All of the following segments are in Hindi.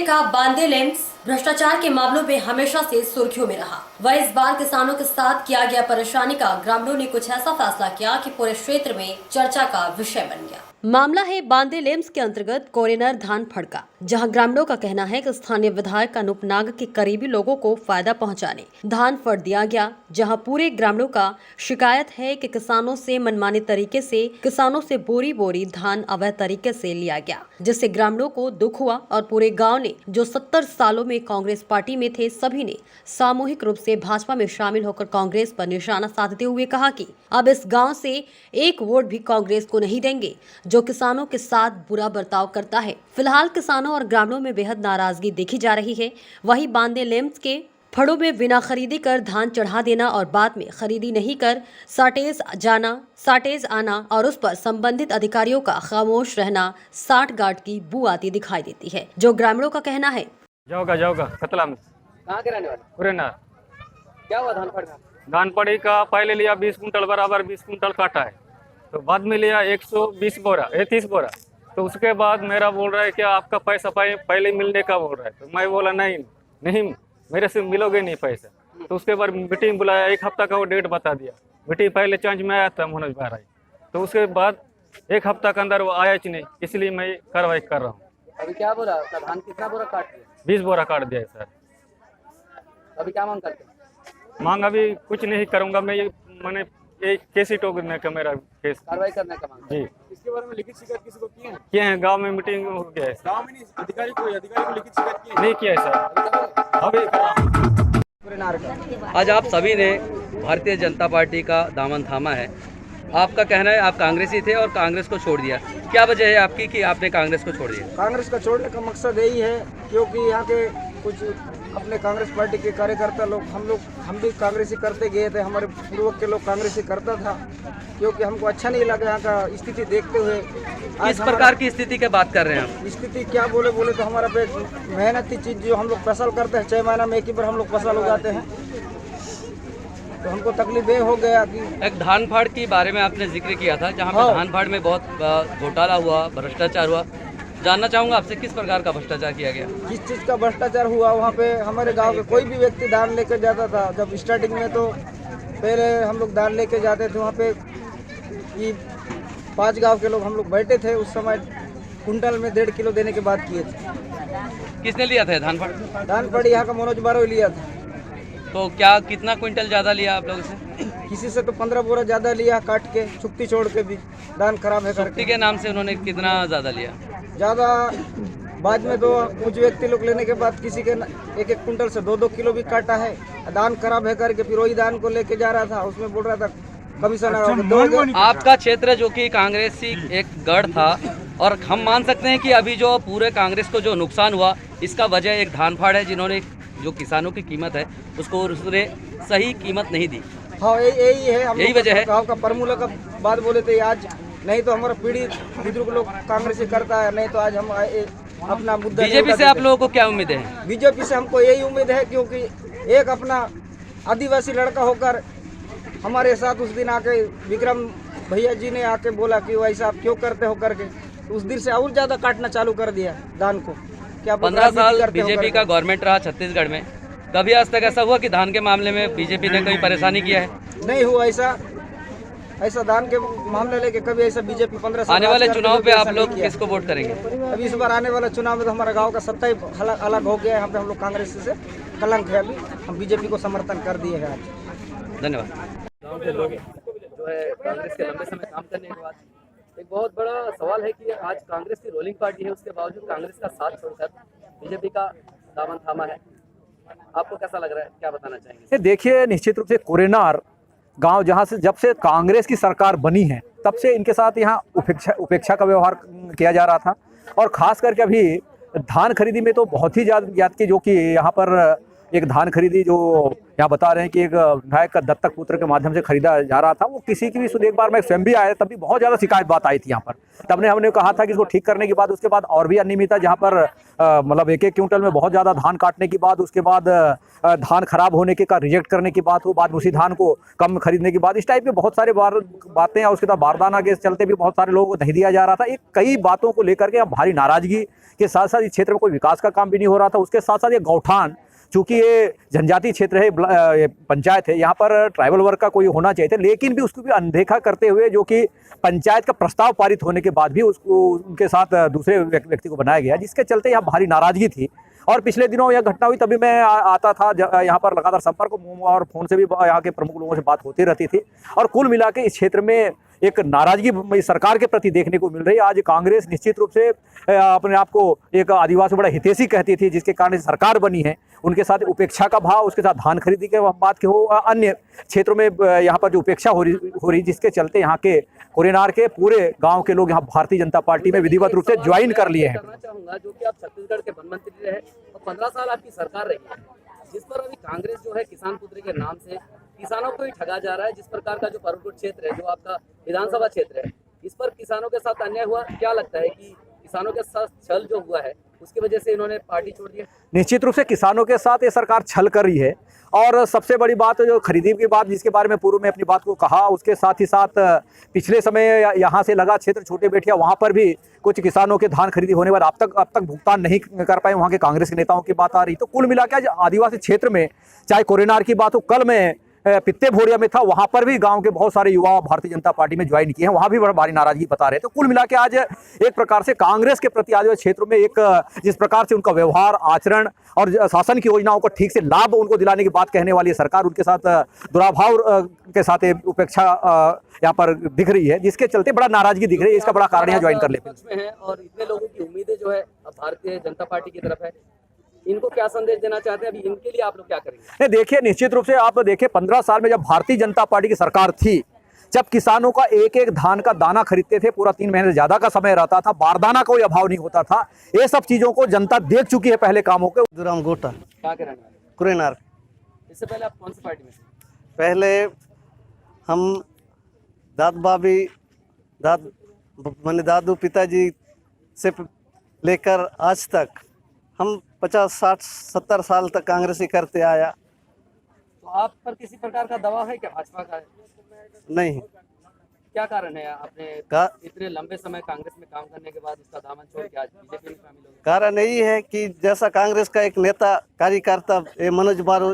का बांदे लिम्स भ्रष्टाचार के मामलों में हमेशा से सुर्खियों में रहा। वह इस बार किसानों के साथ किया गया परेशानी का ग्रामीणों ने कुछ ऐसा फैसला किया कि पूरे क्षेत्र में चर्चा का विषय बन गया। मामला है बांदे लिम्स के अंतर्गत कोरेनर धान फड़का, जहां ग्रामीणों का कहना है कि स्थानीय विधायक अनूप नाग के करीबी लोगों को फायदा पहुंचाने धान फड़ दिया गया। जहां पूरे ग्रामीणों का शिकायत है कि किसानों से मनमाने तरीके से किसानों से बोरी बोरी धान अवैध तरीके से लिया गया, जिससे ग्रामीणों को दुख हुआ और पूरे गांव ने जो 70 सालों में कांग्रेस पार्टी में थे सभी ने सामूहिक रूप से भाजपा में शामिल होकर कांग्रेस पर निशाना साधते हुए कहा कि अब इस गांव से एक वोट भी कांग्रेस को नहीं देंगे जो किसानों के साथ बुरा बर्ताव करता है। फिलहाल किसानों और ग्रामीणों में बेहद नाराजगी देखी जा रही है। वहीं बांदे लिम्स के फड़ों में बिना खरीदी कर धान चढ़ा देना और बाद में खरीदी नहीं कर साटेज आना और उस पर संबंधित अधिकारियों का खामोश रहना साठ गांठ की बू आती दिखाई देती है, जो ग्रामीणों का कहना है। जाओगा कतला में। कहाँ के रहने वाले? कुरेना। क्या हुआ धान फड़ का? धान पड़ी का पहले लिया 20 कुंटल बराबर 20 कुंटल काटा है, तो बाद में लिया 120 बोरा 30 बोरा। तो उसके बाद मेरा बोल रहा है कि आपका पैसा पहले मिलने का बोल रहा है। तो मैं बोला नहीं मेरे से मिलोगे नहीं पैसा। तो उसके बाद मीटिंग बुलाया, एक हफ्ता का वो डेट बता दिया। मीटिंग पहले चेंज में आया था मनोज भाई, तो उसके बाद एक हफ्ता के अंदर वो आया ही नहीं, इसलिए मैं कार्रवाई कर रहा हूँ। अभी क्या बोला? धान कितना बोरा काट दिया? 20 बोरा काट दिया है सर। अभी क्या मांग करते हैं? मांग अभी कुछ नहीं करूँगा मैं, मैंने ये केस ही टोकने का मेरा केस कार्रवाई करने का मांग। जी। इसके बारे में लिखित शिकायत किसी को किए हैं गांव में मीटिंग हो गया है। गांव में नहीं, अधिकारी को लिखित शिकायत की है? नहीं किया है सर, अभी कर रहा हूं। आज आप सभी ने भारतीय जनता पार्टी का दामन थामा है। आपका कहना है आप कांग्रेसी थे और कांग्रेस को छोड़ दिया, क्या वजह है आपकी कि आपने कांग्रेस को छोड़ दिया? कांग्रेस का छोड़ने का मकसद यही है क्योंकि यहाँ के कुछ अपने कांग्रेस पार्टी के कार्यकर्ता लोग हम भी कांग्रेसी करते गए थे, हमारे पूर्वज के लोग कांग्रेसी करता था, क्योंकि हमको अच्छा नहीं लगा यहाँ का स्थिति देखते हुए। किस प्रकार की स्थिति की बात कर रहे हैं आप? स्थिति क्या बोले तो हमारा पे मेहनती चीज़ जो हम लोग फसल करते हैं, 6 महीना में एक ही बार हम लोग फसल उगाते हैं, तो हमको तकलीफ ये हो गया कि एक धान फाड़ के बारे में आपने जिक्र किया था, जहाँ पे धान फाड़ में बहुत घोटाला हुआ, भ्रष्टाचार हुआ। जानना चाहूँगा आपसे किस प्रकार का भ्रष्टाचार किया गया? किस चीज़ का भ्रष्टाचार हुआ वहाँ पे? हमारे गांव के कोई भी व्यक्ति धान लेकर जाता था, जब स्टार्टिंग में तो पहले हम लोग धान लेके जाते थे वहाँ पे कि 5 गांव के लोग हम लोग बैठे थे, उस समय कुंटल में 1.5 किलो देने के बाद किए थे। किसने लिया था धान फाड़? धान पड़ी यहाँ का मनोज बारो लिया था। तो क्या कितना क्विंटल ज़्यादा लिया आप लोगों से? किसी से तो 15 बोरा ज़्यादा लिया, काट के चुक्ति छोड़ के भी धान खराब है चुक्ति के नाम से उन्होंने कितना ज़्यादा लिया? ज़्यादा बाद में तो कुछ व्यक्ति लोग लेने के बाद किसी के 1-1 कुंटल से 2-2 किलो भी काटा है। धान खराब है करके फिर वही धान को लेके जा रहा था, उसमें बोल रहा था कमीशन। आपका क्षेत्र जो कि कांग्रेसी एक गढ़ था, और हम मान सकते हैं कि अभी जो पूरे कांग्रेस को जो नुकसान हुआ इसका वजह एक धान फाड़ है, जिन्होंने जो किसानों की कीमत है उसको उसने सही कीमत नहीं दी। हाँ यही है, यही वजह है। गाँव का फॉर्मूला का बात बोले थे आज, नहीं तो हमारा पीढ़ी बुजुर्ग लोग कांग्रेस से करता है, नहीं तो आज हम अपना मुद्दा। बीजेपी से आप लोगों को क्या उम्मीद है? बीजेपी से हमको यही उम्मीद है क्योंकि एक अपना आदिवासी लड़का होकर हमारे साथ उस दिन आके विक्रम भैया जी ने आके बोला कि वैसा आप क्यों करते हो करके, तो उस दिन से और ज़्यादा काटना चालू कर दिया धान को। क्या 15 साल बीजेपी का गवर्नमेंट रहा छत्तीसगढ़ में, कभी आज तक ऐसा हुआ कि धान के मामले में बीजेपी ने कोई परेशानी किया है? नहीं हुआ ऐसा धान के मामले लेके कभी ऐसा बीजेपी 15 साल। आने वाले चुनाव पे आप लोग किसको वोट करेंगे? अभी इस बार आने वाला चुनाव में तो हमारा गांव का सत्ता ही अलग हो गया है। यहाँ पे हम लोग कांग्रेस से कलंक है, अभी हम बीजेपी को समर्थन कर दिए हैं आज। धन्यवाद। गाँव के लोग जो है कांग्रेस के लंबे समय काम करने के बाद एक बहुत बड़ा सवाल है कि आज कांग्रेस की रोलिंग पार्टी है, उसके बावजूद कांग्रेस का साथ छोड़कर बीजेपी का दामन थामा है। आपको कैसा लग रहा है, क्या बताना चाहेंगे? देखिए, निश्चित रूप से कोरेनार गांव जहां से जब से कांग्रेस की सरकार बनी है तब से इनके साथ यहाँ उपेक्षा का व्यवहार किया जा रहा था, और खास करके अभी धान खरीदी में तो बहुत ही ज़्यादा की जो कि यहाँ पर एक धान खरीदी जो यहाँ बता रहे हैं कि एक विधायक का दत्तक पुत्र के माध्यम से खरीदा जा रहा था। वो किसी की भी सुध, एक बार मैं स्वयं भी आया, तब भी बहुत ज़्यादा शिकायत बात आई थी यहाँ पर। तब ने हमने कहा था कि इसको ठीक करने के बाद उसके बाद और भी अनियमितता, जहाँ पर मतलब एक एक क्विंटल में बहुत ज़्यादा धान काटने के बाद, उसके बाद धान खराब होने के का रिजेक्ट करने की बात हो, बाद उसी धान को कम खरीदने की बात, इस टाइप के बहुत सारे बातें। और उसके बाद बारदाना के चलते भी बहुत सारे लोगों को दही दिया जा रहा था। एक कई बातों को लेकर के भारी नाराजगी के साथ साथ इस क्षेत्र में कोई विकास का काम भी नहीं हो रहा था। उसके साथ साथ ये गौठान, चूंकि ये जनजातीय क्षेत्र है, ये पंचायत है, यहाँ पर ट्राइबल वर्ग का कोई होना चाहिए था, लेकिन भी उसको भी अनदेखा करते हुए, जो कि पंचायत का प्रस्ताव पारित होने के बाद भी उसको उनके साथ दूसरे व्यक्ति को बनाया गया, जिसके चलते यहाँ भारी नाराजगी थी। और पिछले दिनों यह घटना हुई, तभी मैं आता था यहाँ पर, लगातार संपर्क और फोन से भी यहाँ के प्रमुख लोगों से बात होती रहती थी। और कुल मिला के इस क्षेत्र में एक नाराजगी सरकार के प्रति देखने को मिल रही है। आज कांग्रेस निश्चित रूप से अपने आप को एक आदिवासी बड़ा हितैषी कहती थी, जिसके कारण सरकार बनी है। उनके साथ उपेक्षा का भाव, उसके साथ धान खरीदी के बात के हो, अन्य क्षेत्रों में यहाँ पर जो उपेक्षा हो रही, जिसके चलते यहाँ के कोरेनार के पूरे गांव के लोग यहाँ भारतीय जनता पार्टी में विधिवत रूप से ज्वाइन कर लिए हैं। करना चाहूंगा, जो कि आप छत्तीसगढ़ के वन मंत्री रहे और 15 साल आपकी सरकार रही है, जिस पर अभी कांग्रेस जो है किसान पुत्र के नाम से किसानों को ही ठगा जा रहा है। जिस प्रकार का जो परकोट क्षेत्र है, जो आपका विधानसभा क्षेत्र है, इस पर किसानों के साथ अन्याय हुआ। क्या लगता है कि किसानों के साथ छल जो हुआ है, उसकी वजह से इन्होंने पार्टी छोड़ दी? निश्चित रूप से किसानों के साथ ये सरकार छल कर रही है। और सबसे बड़ी बात जो खरीदी की बात, जिसके बारे में पूर्व में अपनी बात को कहा, उसके साथ ही साथ पिछले समय यहाँ से लगा क्षेत्र छोटे बेटिया, वहाँ पर भी कुछ किसानों के धान खरीदी होने बाद अब तक भुगतान नहीं कर पाए, वहाँ के कांग्रेस के नेताओं की बात आ रही। तो कुल मिला के आदिवासी क्षेत्र में, चाहे कोरेनार की बात हो, कल मैं पित्ते भोरिया में था, वहाँ पर भी गांव के बहुत सारे युवा भारतीय जनता पार्टी में ज्वाइन किए हैं, वहाँ भी बड़ा भारी नाराजगी बता रहे थे। तो कुल मिला के आज एक प्रकार से कांग्रेस के प्रति आदिवासी क्षेत्रों में एक जिस प्रकार से उनका व्यवहार, आचरण और शासन की योजनाओं को ठीक से लाभ उनको दिलाने की बात कहने वाली सरकार, उनके साथ दुराभाव के साथ उपेक्षा यहाँ पर दिख रही है, जिसके चलते बड़ा नाराजगी दिख रही है। इसका बड़ा कारण यहाँ ज्वाइन कर ले में है और इतने लोगों की उम्मीदें जो है अब भारतीय जनता पार्टी की तरफ है, इनको क्या संदेश देना चाहते हैं? अभी इनके लिए आप लोग क्या करेंगे? देखिए, निश्चित रूप से आप देखिए, 15 साल में जब भारतीय जनता पार्टी की सरकार थी, जब किसानों का एक एक धान का दाना खरीदते थे, पूरा 3 महीने से ज्यादा का समय रहता था, बारदाना कोई अभाव नहीं होता था, ये सब चीजों को जनता देख चुकी है पहले कामों के। दुराम गोटा, क्या करेंगे? कुरेनार। इससे पहले आप कौन सी पार्टी में थे? पहले हम दादू पिताजी से लेकर आज तक हम 50, 60, 70 साल तक कांग्रेस ही करते आया। तो आप पर किसी प्रकार का दबाव है क्या भाजपा का? नहीं। क्या कारण है आपने इतने लंबे समय कांग्रेस में काम करने के बाद इसका दामन छोड़ के आज बीजेपी में शामिल हो गए? कारण यही है कि जैसा कांग्रेस का एक नेता कार्यकर्ता मनोज बारू,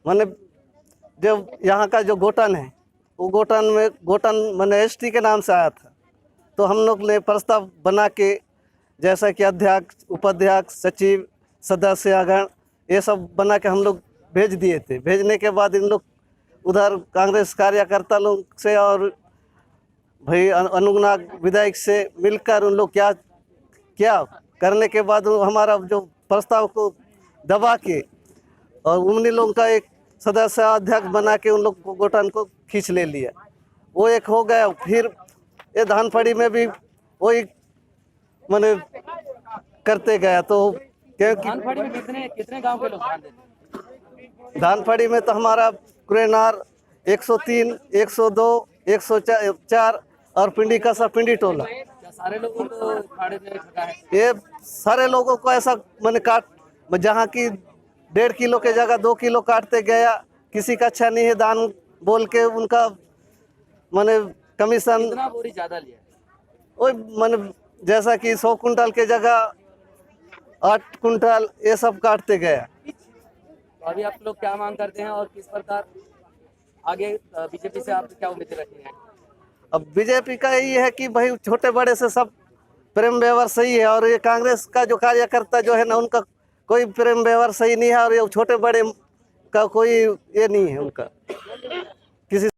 मैंने जो यहाँ का जो गोटन है, वो गोटन मैंने ST के नाम से आया था। तो हम लोग ने प्रस्ताव बना के, जैसा कि अध्यक्ष, उपाध्यक्ष, सचिव, सदस्यगण, ये सब बना के हम लोग भेज दिए थे। भेजने के बाद इन लोग उधर कांग्रेस कार्यकर्ता लोग से और भाई अनुगनाग विधायक से मिलकर उन लोग क्या करने के बाद हमारा जो प्रस्ताव को दबा के और उन्हीं लोगों का एक सदस्य अध्यक्ष बना के उन लोग को गोटन को खींच ले लिया। वो एक हो गया। फिर ये धानफड़ी में भी वही मैंने करते गया। तो क्योंकि धानफड़ी में कितने गांव के लोग धान देते? धानफड़ी में तो हमारा कुरेनार 103, 102, 104 और पिंडी का सा पिंडी टोला, क्या सारे लोगों को खाड़े में ठगा है? ये सारे लोगों को ऐसा मैंने जहाँ की 1.5 किलो के जगह 2 किलो काटते गया। किसी का अच्छा नहीं है दान बोल के उनका मैंने कमीशन कितना बोरी ज्यादा लिया? वही मैंने जैसा कि 100 कुंटल के जगह 8 कुंटल ये सब काटते गया। तो अभी आप लोग क्या मांग करते हैं और किस प्रकार आगे बीजेपी से आप क्या उम्मीद रखते हैं? अब बीजेपी का यही है कि भाई छोटे बड़े से सब प्रेम व्यवहार सही है, और ये कांग्रेस का जो कार्यकर्ता जो है ना, उनका कोई प्रेम व्यवहार सही नहीं है, और ये छोटे बड़े का कोई ये नहीं है उनका।